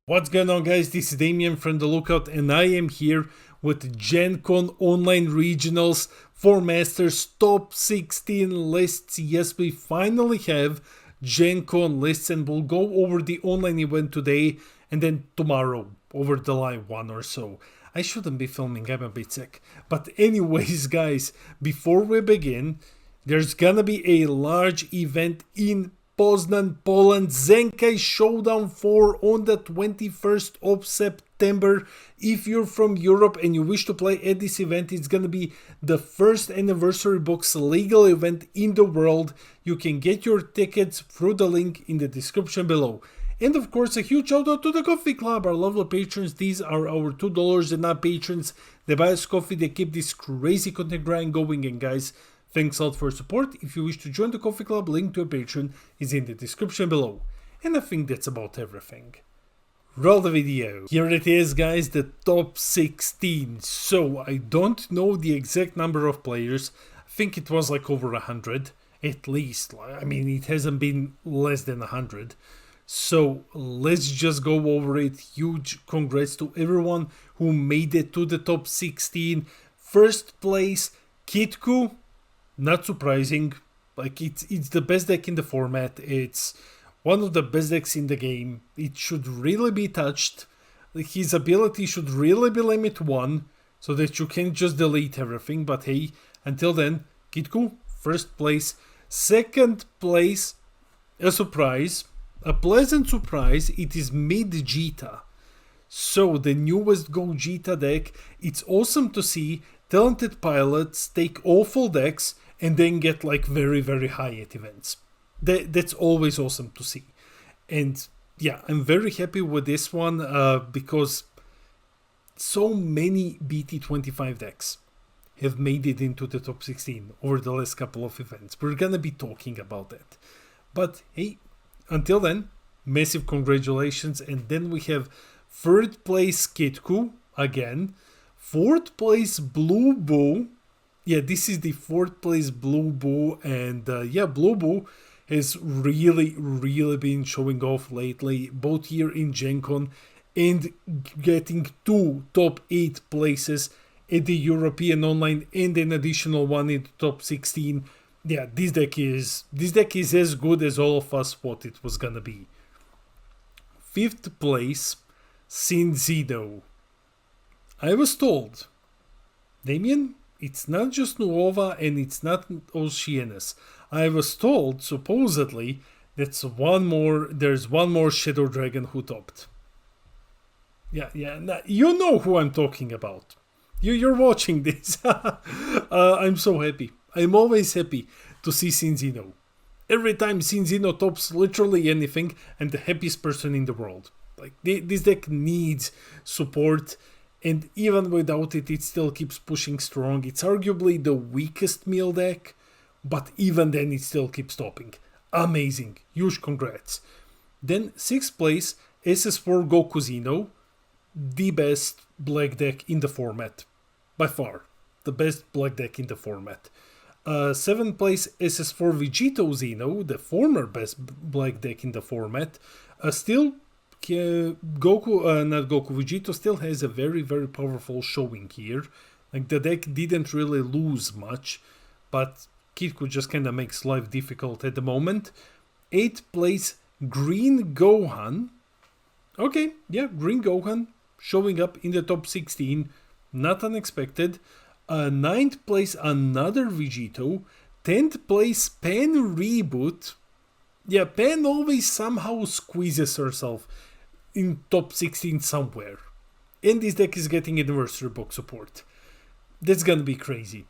What's going on, guys? This is Damien from The Lookout, and I am here with Gencon Online Regionals for Masters Top 16 lists. Yes, we finally have Gencon lists, and we'll go over the online event today and then tomorrow over the live one or so. I shouldn't be filming, I'm a bit sick. But anyways, guys, before we begin, there's gonna be a large event in Poznan, Poland, Zenkai Showdown 4 on the 21st of September. If you're from Europe and you wish to play at this event, it's gonna be the first anniversary box legal event in the world. You can get your tickets through the link in the description below. And of course, a huge shout out to the Coffee Club, our lovely patrons. These are our $2 and up patrons. They buy us coffee, they keep this crazy content grind going, and guys, thanks a lot for support. If you wish to join the Coffee Club, link to a Patreon is in the description below. And I think that's about everything. Roll the video. Here it is, guys, the top 16. So I don't know the exact number of players. I think it was like over 100 at least. I mean, it hasn't been less than 100. So let's just go over it. Huge congrats to everyone who made it to the top 16. First place, Kitku. Not surprising, like it's the best deck in the format. It's one of the best decks in the game. It should really be touched. His ability should really be limit 1, so that you can just delete everything. But hey, until then, Kitku, first place. Second place, a surprise, a pleasant surprise, it is Mid-Jita. So the newest Gogeta deck. It's awesome to see talented pilots take awful decks and then get like very high at events. That's always awesome to see. And yeah, I'm very happy with this one because so many BT25 decks have made it into the top 16 over the last couple of events. We're gonna be talking about that. But hey, until then, massive congratulations. And then we have third place Kitku again. Fourth place Blue Boo. Yeah, this is the fourth place Blue Boo, and yeah, Blue Boo has really been showing off lately, both here in Gencon and getting 2 top 8 places at the European Online and an additional one in the top 16. Yeah, this deck is as good as all of us thought it was gonna be. Fifth place, Sinzino. I was told, Damien, it's not just Nuova and it's not Oceanus. I was told, supposedly, there's one more Shadow Dragon who topped. Yeah, nah, you know who I'm talking about. You're watching this. I'm so happy. I'm always happy to see Sinzino. Every time Sinzino tops literally anything, I'm the happiest person in the world. Like, this deck needs support. And even without it, it still keeps pushing strong. It's arguably the weakest meal deck, but even then it still keeps topping. Amazing. Huge congrats. Then 6th place, SS4 Gokuzino. The best black deck in the format. By far. The best black deck in the format. 7th place, SS4 Vegito Zeno. The former best black deck in the format. Still, Vegito still has a very powerful showing here. Like, the deck didn't really lose much, but Kitku just kinda makes life difficult at the moment. 8th place, Green Gohan. Okay, yeah, Green Gohan showing up in the top 16, not unexpected. 9th place, another Vegito. 10th place, Pan Reboot. Yeah, Pan always somehow squeezes herself in top 16 somewhere. And this deck is getting anniversary box support. That's gonna be crazy.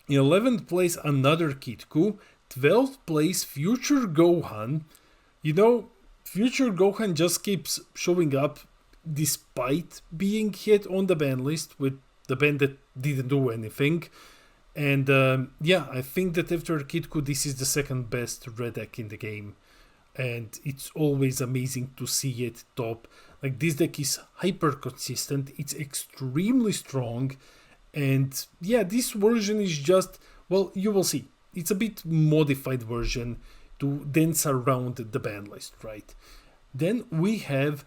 In 11th place, another Kitku. 12th place, Future Gohan. You know, Future Gohan just keeps showing up despite being hit on the ban list with the ban that didn't do anything. And yeah, I think that after Kitku, this is the second best red deck in the game. And it's always amazing to see it top. Like, this deck is hyper consistent, it's extremely strong, and yeah, this version is just, well, you will see, it's a bit modified version to dance around the ban list, right? Then we have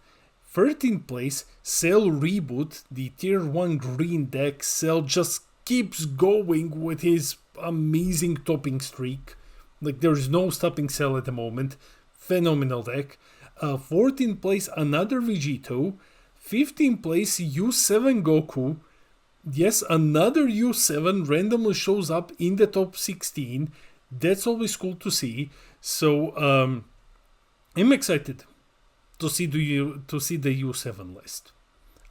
13th place, Cell Reboot, the tier 1 green deck. Cell just keeps going with his amazing topping streak. Like, there's no stopping Cell at the moment. Phenomenal deck. 14th place, another Vegito. 15th place, U7 Goku. Yes, another U7 randomly shows up in the top 16. That's always cool to see. So I'm excited to see the U7 list.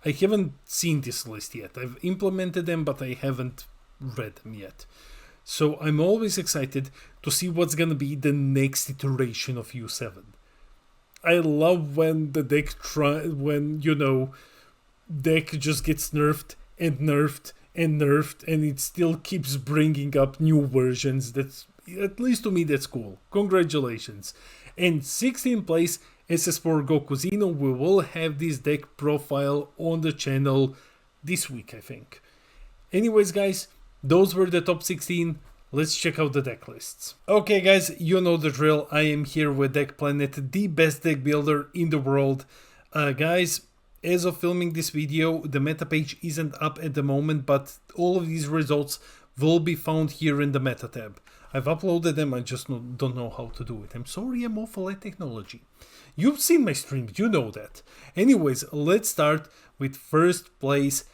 I haven't seen this list yet. I've implemented them, but I haven't read them yet. So I'm always excited to see what's gonna be the next iteration of U7. I love when the deck deck just gets nerfed and nerfed and nerfed, and it still keeps bringing up new versions. That's, at least to me, that's cool. Congratulations. And 16th place, SS4 Goku Zeno. We will have this deck profile on the channel this week, I think. Anyways, guys, those were the top 16. Let's check out the deck lists. Okay, guys, you know the drill. I am here with Deck Planet, the best deck builder in the world. Guys, as of filming this video, the meta page isn't up at the moment, but all of these results will be found here in the meta tab. I've uploaded them, I just don't know how to do it. I'm sorry, I'm awful at technology. You've seen my streams, you know that. Anyways, let's start with first place,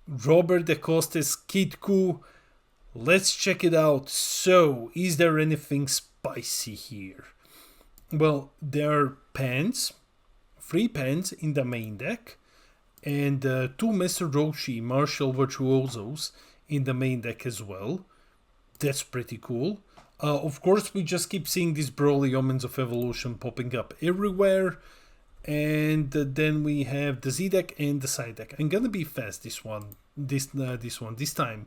Robert DeCosta's Kid Ku. Let's check it out. So, is there anything spicy here? Well, there are pens, 3 pens in the main deck, and 2 Mr. Roshi Martial Virtuosos in the main deck as well. That's pretty cool. Of course, we just keep seeing these Broly Omens of Evolution popping up everywhere. And then we have the Z deck and the side deck. I'm gonna be fast this time.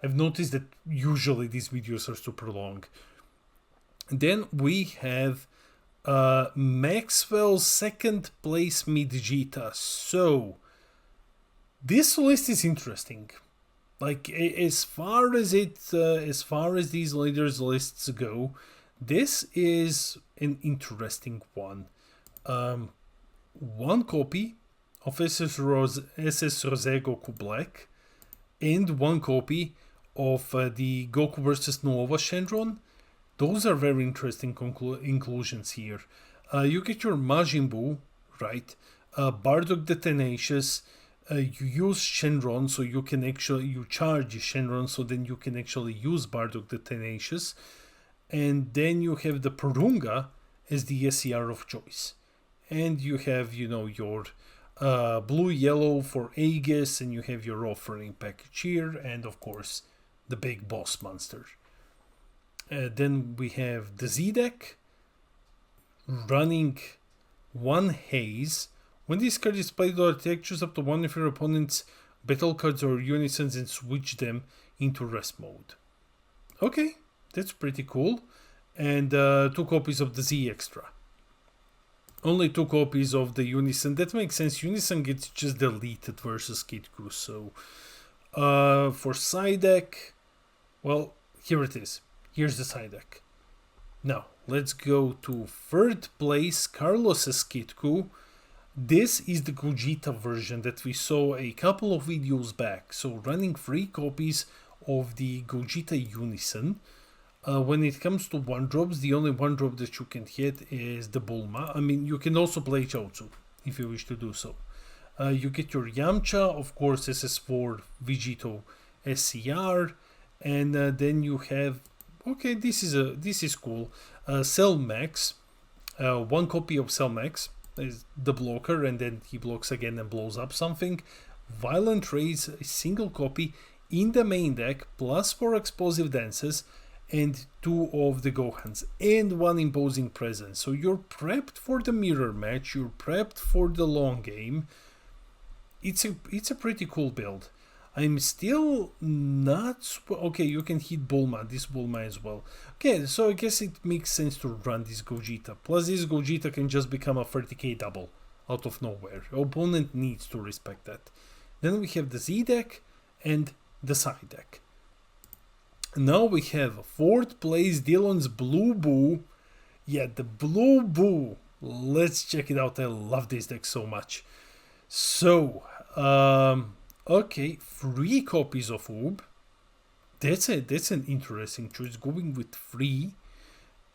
I've noticed that usually these videos are super long. Then we have Maxwell's second place Midgita. So this list is interesting. Like, as far as these leaders lists go, this is an interesting one. 1 copy of SS Rose Goku Black and 1 copy of the Goku vs. Nova Shenron. Those are very interesting inclusions here. You get your Majin Buu, right? Bardock the Tenacious. You use Shenron, so you charge Shenron, so then you can actually use Bardock the Tenacious. And then you have the Porunga as the SCR of choice. And you have, your blue-yellow for Aegis, and you have your offering package here, and of course, the big boss monster. Then we have the Z deck, running 1 Haze. When this card is played or attacked, choose up to 1 of your opponent's battle cards or unisons and switch them into rest mode. Okay, that's pretty cool. And 2 copies of the Z Extra. Only 2 copies of the Unison. That makes sense. Unison gets just deleted versus Kid Ku. So, for side deck, well, here it is. Here's the side deck. Now, let's go to 3rd place, Carlos's Kid Ku. This is the Gogeta version that we saw a couple of videos back. So, running 3 copies of the Gogeta Unison. When it comes to 1-drops, the only 1-drop that you can hit is the Bulma. I mean, you can also play Chaozu if you wish to do so. You get your Yamcha, of course, SS4 Vegito SCR, and then you have, okay, this is cool. Cell Max, 1 copy of Cell Max is the blocker, and then he blocks again and blows up something. Violent Rays, a single copy in the main deck, plus 4 Explosive Dances, and 2 of the Gohans, and 1 Imposing Presence. So you're prepped for the mirror match, you're prepped for the long game. It's a pretty cool build. I'm still not... Okay, you can hit Bulma, this Bulma as well. Okay, so I guess it makes sense to run this Gogeta. Plus this Gogeta can just become a 30k double out of nowhere. Your opponent needs to respect that. Then we have the Z deck and the side deck. Now we have 4th place Dylan's Blue Boo. Yeah, the Blue Boo. Let's check it out. I love this deck so much. So, okay, 3 copies of Orb. That's an interesting choice. Going with 3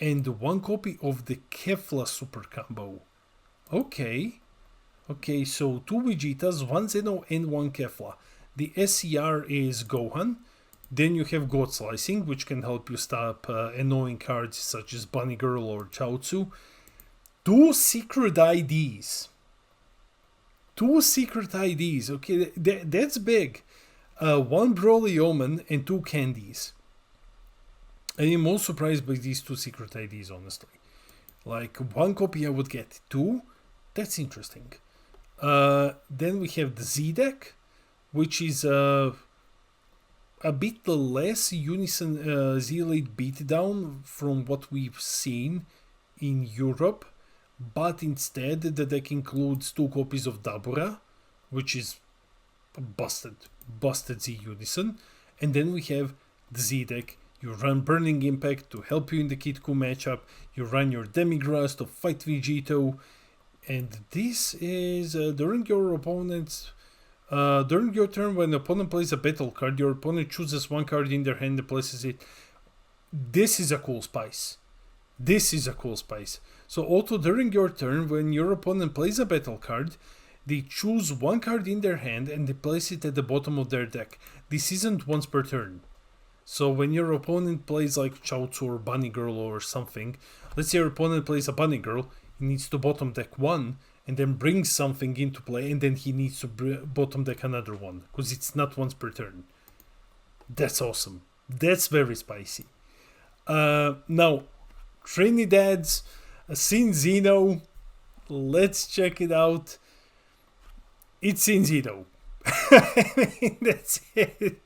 and 1 copy of the Kefla super combo. Okay. Okay, so 2 Vegetas, 1 Zeno and 1 Kefla. The SCR is Gohan. Then you have God Slicing, which can help you stop annoying cards such as Bunny Girl or Chaozu. 2 secret IDs. 2 secret IDs. Okay, that's big. 1 Broly Omen and 2 Candies. I am most surprised by these 2 secret IDs, honestly. Like 1 copy I would get, 2. That's interesting. Then we have the Z deck, which is a bit less Unison Z-Elite beatdown from what we've seen in Europe, but instead the deck includes 2 copies of Dabura, which is busted Z Unison, and then we have the Z deck. You run Burning Impact to help you in the Kid Ku matchup, you run your Demigrass to fight Vegito, and this is during your turn when the opponent plays a battle card, your opponent chooses 1 card in their hand and places it. This is a cool spice. So also during your turn, when your opponent plays a battle card, they choose 1 card in their hand and they place it at the bottom of their deck. This isn't once per turn. So when your opponent plays like Chaozu or Bunny Girl or something, let's say your opponent plays a Bunny Girl, he needs to bottom deck 1 and then brings something into play, and then he needs to bottom deck another one, because it's not once per turn. That's awesome. That's very spicy. Now, Trinidad's Sin Zeno. Let's check it out. It's Sin Zeno. I mean, that's it.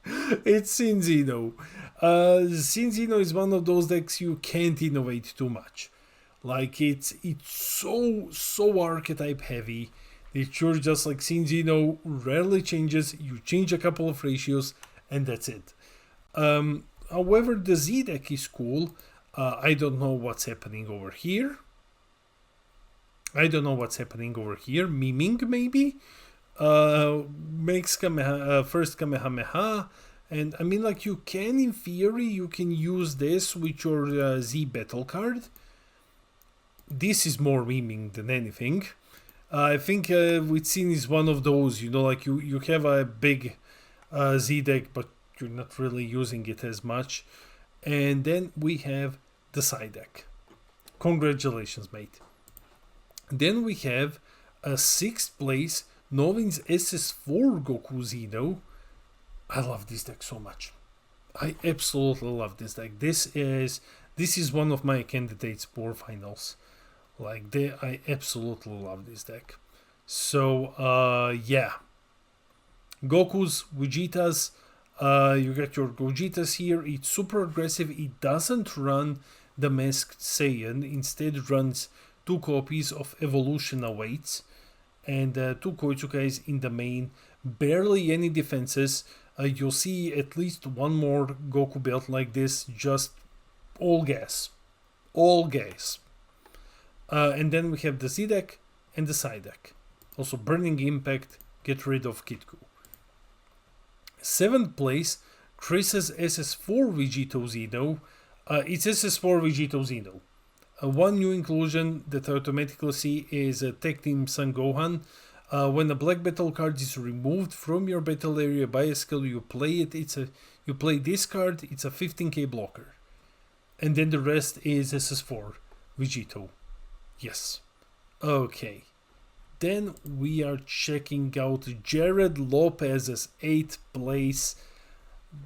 It's Sin Zeno. Sin Zeno is one of those decks you can't innovate too much. Like it's so archetype heavy that you're just like Sin Zeno rarely changes. You change a couple of ratios and that's it. However, the Z deck is cool. I don't know what's happening over here. Miming maybe. Makes first Kamehameha. And I mean, like, you can, in theory, you can use this with your Z battle card. This is more memeing than anything. I think with Sin is one of those, like you have a big Z deck, but you're not really using it as much. And then we have the side deck. Congratulations, mate. Then we have a 6th place Novin's SS4 Goku Zeno. I love this deck so much. I absolutely love this deck. This is one of my candidates for finals. I absolutely love this deck. So yeah, Goku's, Vegetas. You got your Gojitas here. It's super aggressive. It doesn't run the Masked Saiyan. Instead runs 2 copies of Evolution Awaits and 2 Koitsukais in the main. Barely any defenses. You'll see at least 1 more Goku belt like this. Just all gas. And then we have the Z deck and the side deck. Also Burning Impact, get rid of Kid Ku. 7th place, Chris's SS4 Vegito Zeno. It's SS4 Vegito Zeno. One new inclusion that I automatically see is Tech Team Son Gohan. When a black battle card is removed from your battle area by a skill, you play it. You play this card. It's a 15k blocker, and then the rest is SS4 Vegito. Yes. Okay. Then we are checking out Jared Lopez's 8th place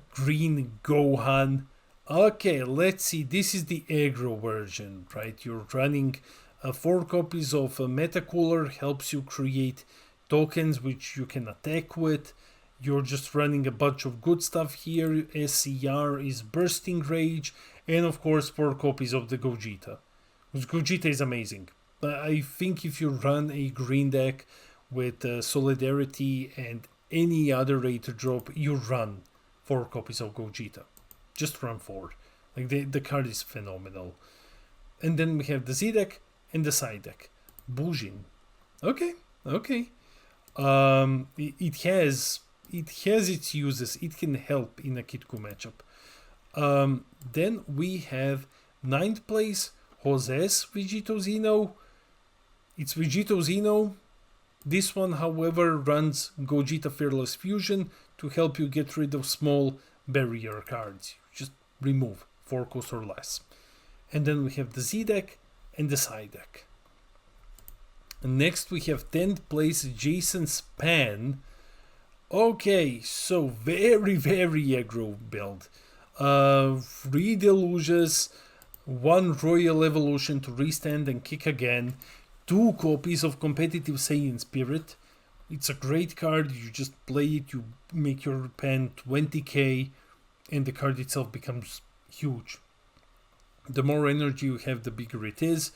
Green Gohan. Okay, let's see. This is the aggro version, right? You're running 4 copies of Metacooler, helps you create tokens which you can attack with. You're just running a bunch of good stuff here. SCR is Bursting Rage, and of course 4 copies of the Gogeta. Which Gogeta is amazing. I think if you run a green deck with Solidarity and any other rate drop, you run 4 copies of Gogeta. Just run 4. The card is phenomenal. And then we have the Z deck and the side deck. Bujin. Okay. It has its uses. It can help in a Kitku matchup. Then we have 9th place Jose's Vegito Xeno. It's Vegito Xeno. This one, however, runs Gogeta Fearless Fusion to help you get rid of small barrier cards. Just remove 4 cost or less. And then we have the Z deck and the side deck. And next we have 10th place Jason's Pan. Okay, so very aggro build. 3 Deluges, 1 Royal Evolution to restand and kick again, 2 copies of Competitive Saiyan Spirit. It's a great card. You just play it, you make your Pan 20k, and the card itself becomes huge. The more energy you have, the bigger it is.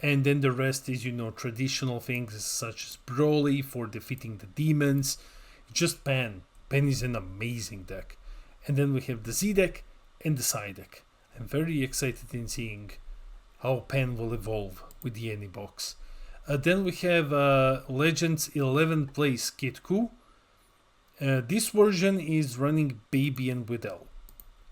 And then the rest is, traditional things such as Broly for defeating the demons. Just Pan. Pan is an amazing deck. And then we have the Z deck and the side deck. I'm very excited in seeing how Pan will evolve with the Anybox. Then we have Legends 11th place Kitku. This version is running Baby and Videl.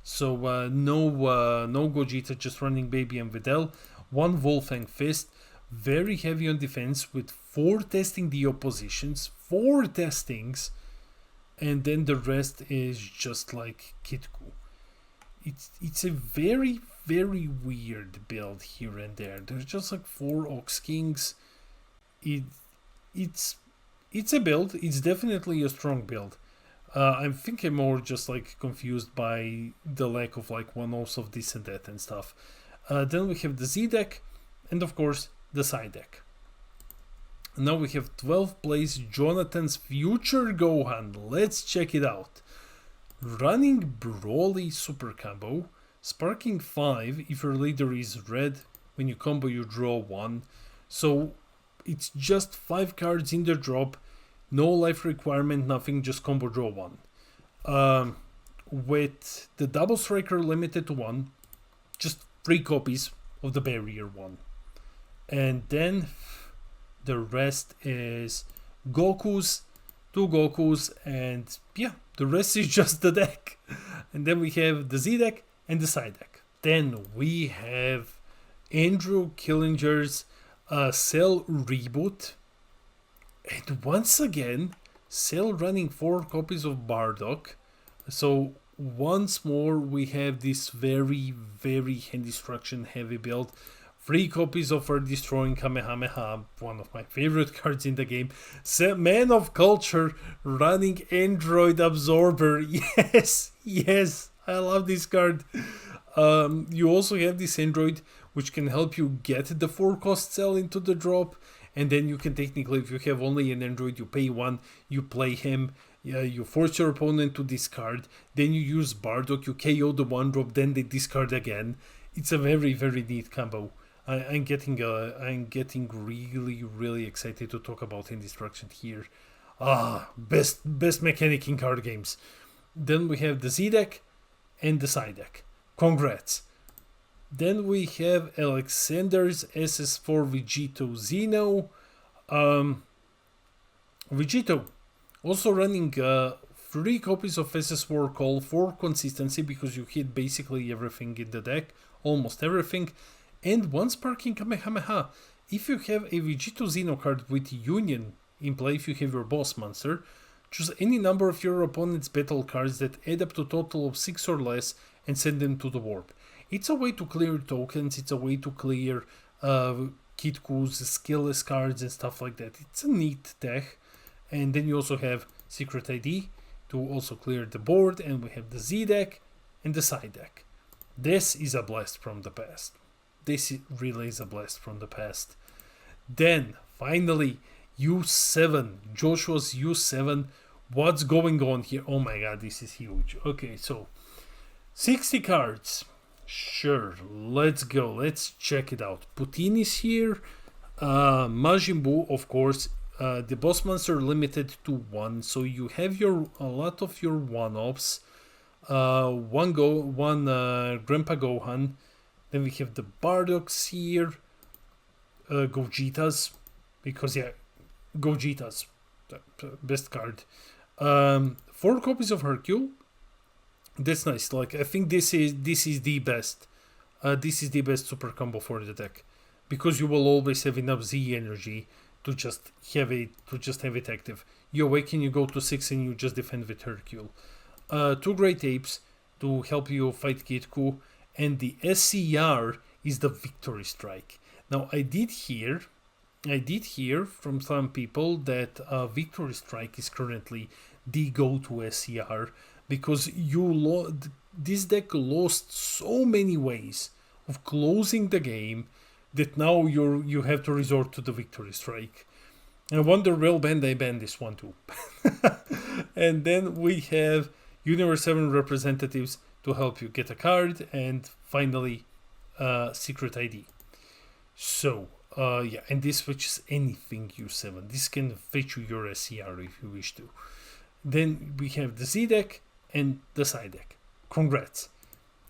So no Gogeta, just running Baby and Videl. 1 Wolfang Fist, very heavy on defense with 4 testing the oppositions, 4 testings, and then the rest is just like Kitku. It's a very weird build here and there. There's just like 4 Ox Kings. It's a build. It's definitely a strong build. I think I'm more just like confused by the lack of like one-offs of this and that and stuff. Then we have the Z deck and of course the side deck. Now we have 12th place Jonathan's Future Gohan. Let's check it out. Running Broly Super Combo, sparking 5 if your leader is red. When you combo you draw 1. So it's just 5 cards in the drop. No life requirement, nothing, just combo draw 1. With the Double Striker limited to 1, just 3 copies of the barrier 1. And then the rest is Goku's, 2 Gokus, and yeah, the rest is just the deck. And then we have the Z deck and the side deck. Then we have Andrew Killinger's Cell Reboot. And once again, Cell running 4 copies of Bardock. So once more we have this very hand destruction heavy build. 3 copies of our Destroying Kamehameha, one of my favorite cards in the game. Man of Culture running Android Absorber. Yes, I love this card. You also have this Android which can help you get the 4 cost Cell into the drop. And then you can technically, if you have only an Android, you pay 1, you play him, you force your opponent to discard, then you use Bardock, you KO the 1 drop, then they discard again. It's a very neat combo. I'm getting really excited to talk about Indestruction here. Best mechanic in card games. Then we have the Z deck and the side deck. Congrats. Then we have Alexander's SS4 Vegito Xeno. Vegito also running 3 copies of SS4 Call for consistency because you hit basically everything in the deck, almost everything, and 1 Sparking Kamehameha. If you have a Vegito Xeno card with Union in play, if you have your boss monster, choose any number of your opponent's battle cards that add up to a total of 6 or less and send them to the warp. It's a way to clear tokens, it's a way to clear Kitku's skillless cards and stuff like that. It's a neat deck. And then you also have Secret ID to also clear the board, and we have the Z deck and the side deck. This is a blast from the past. This really is a blast from the past. Then, finally, U7. Joshua's U7. What's going on here? Oh my god, this is huge. Okay, so 60 cards. Sure, let's go. Let's check it out. Putin is here. Majin Buu, of course. The boss monster limited to 1. So you have a lot of your one-offs. One Grandpa Gohan. Then we have the Bardocks here. Gogetas. Because, yeah, Gogetas. best card. 4 copies of Hercule. That's nice. Like, I think this is the best. This is the best super combo for the deck, because you will always have enough Z energy to just have it active. You awaken, you go to 6, and you just defend with Hercule. 2 Great Apes to help you fight Kitku, and the SCR is the Victory Strike. Now, I did hear from some people that Victory Strike is currently the go-to SCR, because this deck lost so many ways of closing the game that now you have to resort to the Victory Strike. I wonder, will they ban this one too? And then we have Universe 7 representatives to help you get a card, and finally Secret ID. So yeah, and this fetches anything U7. This can fetch you your SCR if you wish to. Then we have the Z deck and the side deck. Congrats.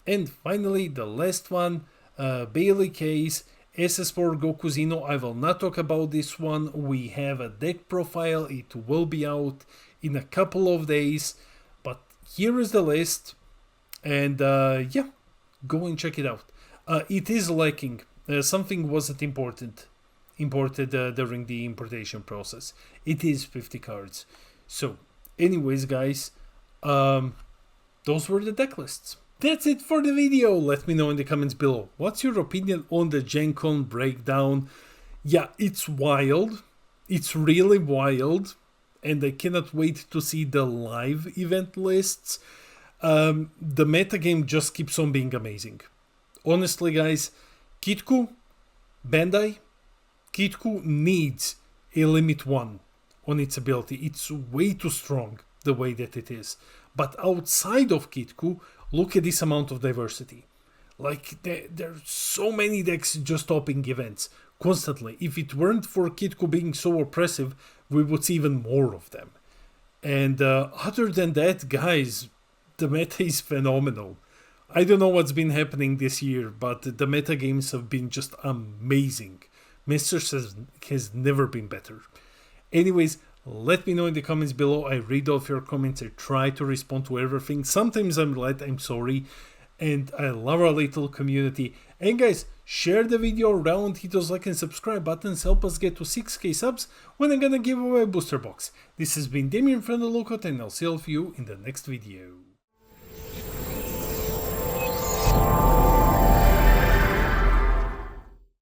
And finally, the last one, Bailey Case, SS4 Gokuzino. I will not talk about this one. We have a deck profile. It will be out in a couple of days. But here is the list. And yeah, go and check it out. It is lacking. Something wasn't imported during the importation process. It is 50 cards. So, anyways, guys, those were the deck lists. That's it for the video. Let me know in the comments below. What's your opinion on the Gencon breakdown? Yeah, it's wild. It's really wild. And I cannot wait to see the live event lists. The metagame just keeps on being amazing. Honestly, guys, Kitku, Bandai, Kitku needs a limit 1 on its ability. It's way too strong the way that it is. But outside of Kitku, look at this amount of diversity. Like, there's so many decks just topping events constantly. If it weren't for Kitku being so oppressive, we would see even more of them. And other than that, guys, the meta is phenomenal. I don't know what's been happening this year, but the meta games have been just amazing. Masters has never been better. Anyways, let me know in the comments below. I read all of your comments. I try to respond to everything. Sometimes I'm late, I'm sorry. And I love our little community. And guys, share the video around, hit those like and subscribe buttons, help us get to 6k subs when I'm gonna give away a booster box. This has been Damien from the Lookout, and I'll see all of you in the next video.